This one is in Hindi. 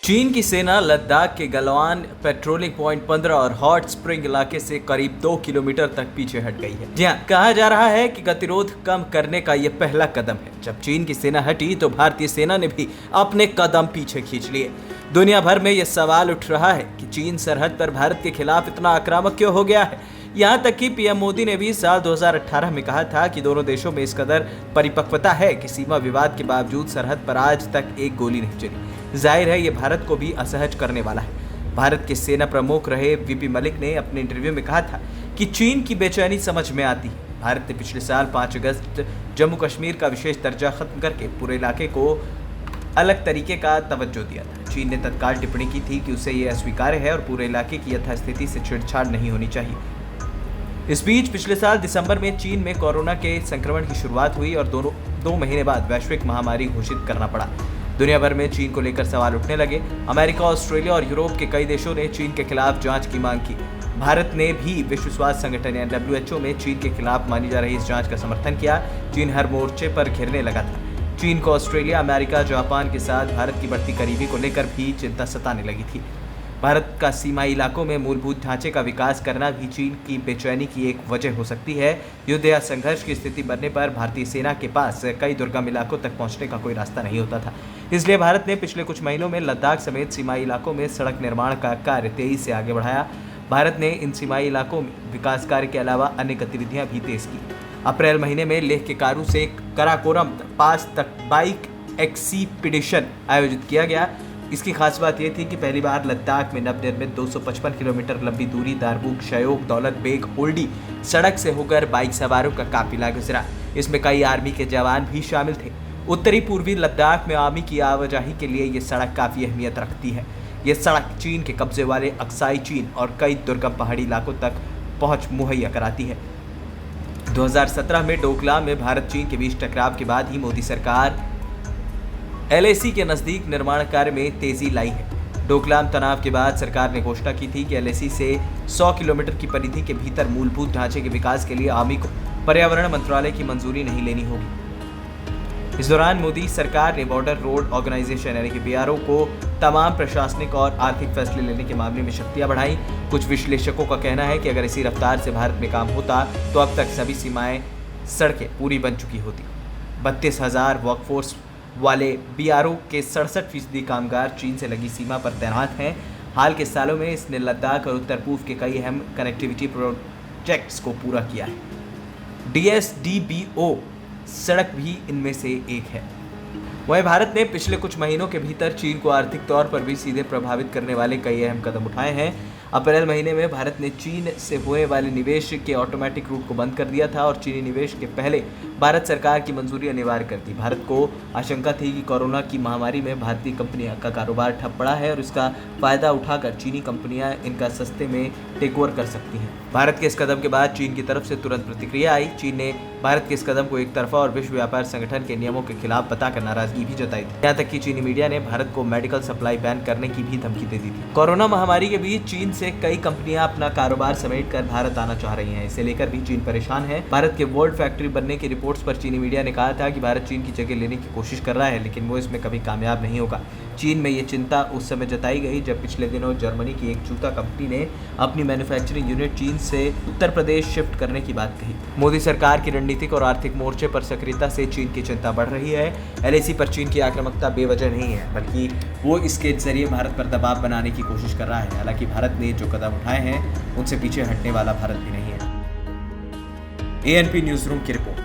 चीन की सेना लद्दाख के गलवान पेट्रोलिंग पॉइंट 15 और हॉट स्प्रिंग इलाके से करीब 2 किलोमीटर तक पीछे हट गई है। जी हाँ, कहा जा रहा है कि गतिरोध कम करने का यह पहला कदम है। जब चीन की सेना हटी तो भारतीय सेना ने भी अपने कदम पीछे खींच लिए। दुनिया भर में यह सवाल उठ रहा है कि चीन सरहद पर भारत के खिलाफ इतना आक्रामक क्यों हो गया है। यहाँ तक कि पीएम मोदी ने भी साल 2018 में कहा था कि दोनों देशों में इस कदर परिपक्वता है कि सीमा विवाद के बावजूद सरहद पर आज तक एक गोली नहीं चली। जाहिर है ये भारत को भी असहज करने वाला है। भारत के सेना प्रमुख रहे वीपी मलिक ने अपने इंटरव्यू में कहा था कि चीन की बेचैनी समझ में आती है। भारत ने पिछले साल 5 अगस्त जम्मू कश्मीर का विशेष दर्जा खत्म करके पूरे इलाके को अलग तरीके का तवज्जो दिया था। चीन ने तत्काल टिप्पणी की थी कि उसे ये अस्वीकार्य है और पूरे इलाके की यथास्थिति से छेड़छाड़ नहीं होनी चाहिए। इस बीच पिछले साल दिसंबर में चीन में कोरोना के संक्रमण की शुरुआत हुई और दो महीने बाद वैश्विक महामारी घोषित करना पड़ा। दुनिया भर में चीन को लेकर सवाल उठने लगे। अमेरिका, ऑस्ट्रेलिया और यूरोप के कई देशों ने चीन के खिलाफ जांच की मांग की। भारत ने भी विश्व स्वास्थ्य संगठन या WHO में चीन के खिलाफ मानी जा रही इस जांच का समर्थन किया। चीन हर मोर्चे पर घिरने लगा था। चीन को ऑस्ट्रेलिया, अमेरिका, जापान के साथ भारत की बढ़ती करीबी को लेकर भी चिंता सताने लगी थी। भारत का सीमाई इलाकों में मूलभूत ढांचे का विकास करना भी चीन की बेचैनी की एक वजह हो सकती है। युद्ध या संघर्ष की स्थिति बनने पर भारतीय सेना के पास कई दुर्गम इलाकों तक पहुंचने का कोई रास्ता नहीं होता था। इसलिए भारत ने पिछले कुछ महीनों में लद्दाख समेत सीमाई इलाकों में सड़क निर्माण का कार्य तेजी से आगे बढ़ाया। भारत ने इन सीमाई इलाकों में विकास कार्य के अलावा अन्य गतिविधियां भी तेज की। अप्रैल महीने में लेह के कारू से कराकोरम पास तक बाइक एक्सीपिडिशन आयोजित किया गया। इसकी खास बात यह थी कि पहली बार लद्दाख में नवनिर्मित 255 किलोमीटर लंबी दूरी दारबूक, शयोक, दौलत बेग, ओल्डी सड़क से होकर बाइक सवारों का काफिला गुजरा। इसमें कई आर्मी के जवान भी शामिल थे। उत्तरी पूर्वी लद्दाख में आर्मी की आवाजाही के लिए ये सड़क काफ़ी अहमियत रखती है। ये सड़क चीन के कब्जे वाले अक्साई चीन और कई दुर्गम पहाड़ी इलाकों तक पहुंच मुहैया कराती है। 2017 में डोकलाम में भारत चीन के बीच टकराव के बाद ही मोदी सरकार LAC के नज़दीक निर्माण कार्य में तेजी लाई है। डोकलाम तनाव के बाद सरकार ने घोषणा की थी कि LAC से 100 किलोमीटर की परिधि के भीतर मूलभूत ढांचे के विकास के लिए आर्मी को पर्यावरण मंत्रालय की मंजूरी नहीं लेनी होगी। इस दौरान मोदी सरकार ने बॉर्डर रोड ऑर्गेनाइजेशन यानी कि BRO को तमाम प्रशासनिक और आर्थिक फैसले लेने के मामले में शक्तियां बढ़ाई। कुछ विश्लेषकों का कहना है कि अगर इसी रफ्तार से भारत में काम होता तो अब तक सभी सीमाएं सड़कें पूरी बन चुकी होती। 32,000 वर्कफोर्स वाले BRO के 67% कामगार चीन से लगी सीमा पर तैनात हैं। हाल के सालों में इसने लद्दाख और उत्तर पूर्व के कई अहम कनेक्टिविटी प्रोजेक्ट्स को पूरा किया है। DSDBO सड़क भी इनमें से एक है। वहीं भारत ने पिछले कुछ महीनों के भीतर चीन को आर्थिक तौर पर भी सीधे प्रभावित करने वाले कई अहम कदम उठाए हैं। अप्रैल महीने में भारत ने चीन से हुए वाले निवेश के ऑटोमेटिक रूट को बंद कर दिया था और चीनी निवेश के पहले भारत सरकार की मंजूरी अनिवार्य कर दी। भारत को आशंका थी कि कोरोना की महामारी में भारतीय कंपनियां का कारोबार ठप पड़ा है और इसका फायदा उठाकर चीनी कंपनियां इनका सस्ते में टेक ओवर कर सकती हैं। भारत के इस कदम के बाद चीन की तरफ से तुरंत प्रतिक्रिया आई। चीन ने भारत के इस कदम को एक तरफा और विश्व व्यापार संगठन के नियमों के खिलाफ बताकर नाराजगी भी जताई थी। यहाँ तक कि चीनी मीडिया ने भारत को मेडिकल सप्लाई बैन करने की भी धमकी दे दी थी। कोरोना महामारी के बीच चीन से कई कंपनियां अपना कारोबार समेट कर भारत आना चाह रही हैं। इसे लेकर भी चीन परेशान है। भारत के वर्ल्ड फैक्ट्री बनने की रिपोर्ट्स पर चीनी मीडिया ने कहा था कि भारत चीन की जगह लेने की कोशिश कर रहा है, लेकिन वो इसमें कभी कामयाब नहीं होगा। चीन में ये चिंता उस समय जताई गई जब पिछले दिनों जर्मनी की एक जूता कंपनी ने अपनी मैन्युफैक्चरिंग यूनिट चीन से उत्तर प्रदेश शिफ्ट करने की बात कही। मोदी सरकार की रणनीतिक और आर्थिक मोर्चे पर सक्रियता से चीन की चिंता बढ़ रही है। LAC पर चीन की आक्रामकता बेवजह नहीं है, बल्कि वो इसके जरिए भारत पर दबाव बनाने की कोशिश कर रहा है। हालांकि भारत ने जो कदम उठाए हैं उनसे पीछे हटने वाला भारत भी नहीं है। ANP न्यूज़ रूम की रिपोर्ट।